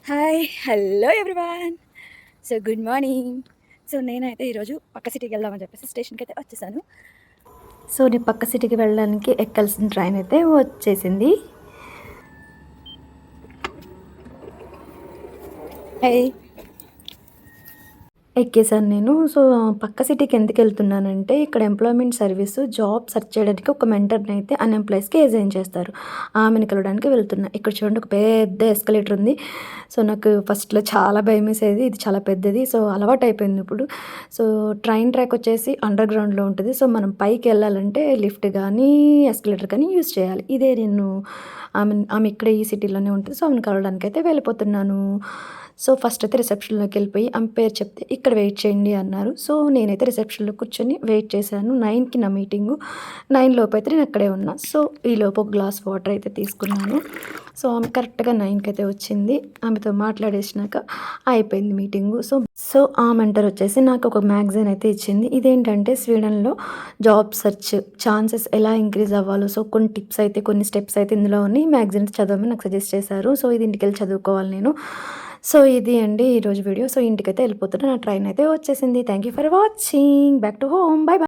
Hi hello everyone. So good morning. So నేనైతే ఈరోజు పక్క సిటీకి వెళ్దామని చెప్పేసి స్టేషన్కి అయితే వచ్చేసాను. సో నేను పక్క సిటీకి వెళ్ళడానికి ఎక్కాల్సిన ట్రైన్ అయితే వచ్చేసింది. హే, ఎక్కేసాను నేను. సో పక్క సిటీకి ఎందుకు వెళ్తున్నానంటే ఇక్కడ ఎంప్లాయ్మెంట్ సర్వీసు జాబ్ సెర్చ్ చేయడానికి ఒక మెంటర్ని అయితే అన్ఎంప్లాయీస్కి అసైన్ చేస్తారు. ఆమెను కలవడానికి వెళ్తున్నా. ఇక్కడ చూడండి ఒక పెద్ద ఎస్కలేటర్ ఉంది. సో నాకు ఫస్ట్లో చాలా భయం వేసేది. ఇది చాలా పెద్దది. సో అలవాటు అయిపోయింది ఇప్పుడు. సో ట్రైన్ ట్రాక్ వచ్చేసి అండర్ గ్రౌండ్లో ఉంటుంది. సో మనం పైకి వెళ్ళాలంటే లిఫ్ట్ కానీ ఎస్కలేటర్ కానీ యూజ్ చేయాలి. ఇదే నేను ఆమె ఇక్కడ ఈ సిటీలోనే ఉంటుంది. సో ఆమెను కలవడానికి అయితే వెళ్ళిపోతున్నాను. సో ఫస్ట్ అయితే రిసెప్షన్లోకి వెళ్ళిపోయి ఆమె పేరు చెప్తే ఇక్కడ వెయిట్ చేయండి అన్నారు. సో నేనైతే రిసెప్షన్లో కూర్చొని వెయిట్ చేశాను. 9కి నా మీటింగు. 9 లోపు అయితే నేను అక్కడే ఉన్నా. సో ఈలోపు ఒక గ్లాస్ వాటర్ అయితే తీసుకున్నాను. సో ఆమె కరెక్ట్గా 9కి అయితే వచ్చింది. ఆమెతో మాట్లాడేసినాక అయిపోయింది మీటింగు. సో ఆ మెంటర్ వచ్చేసి నాకు ఒక మ్యాగజైన్ అయితే ఇచ్చింది. ఇదేంటంటే స్వీడన్లో జాబ్ సెర్చ్ ఛాన్సెస్ ఎలా ఇంక్రీజ్ అవ్వాలో సో కొన్ని టిప్స్ అయితే కొన్ని స్టెప్స్ అయితే ఇందులో ఉన్నాయి. మ్యాగజైన్ చదవమని నాకు సజెస్ట్ చేశారు. సో ఇది ఇంటికి వెళ్ళి చదువుకోవాలి నేను. సో ఇది అండి ఈరోజు వీడియో. సో ఇంటికైతే వెళ్ళిపోతున్నా. నా ట్రైన్ అయితే వచ్చేసింది. Thank you for watching. Back to home. By by.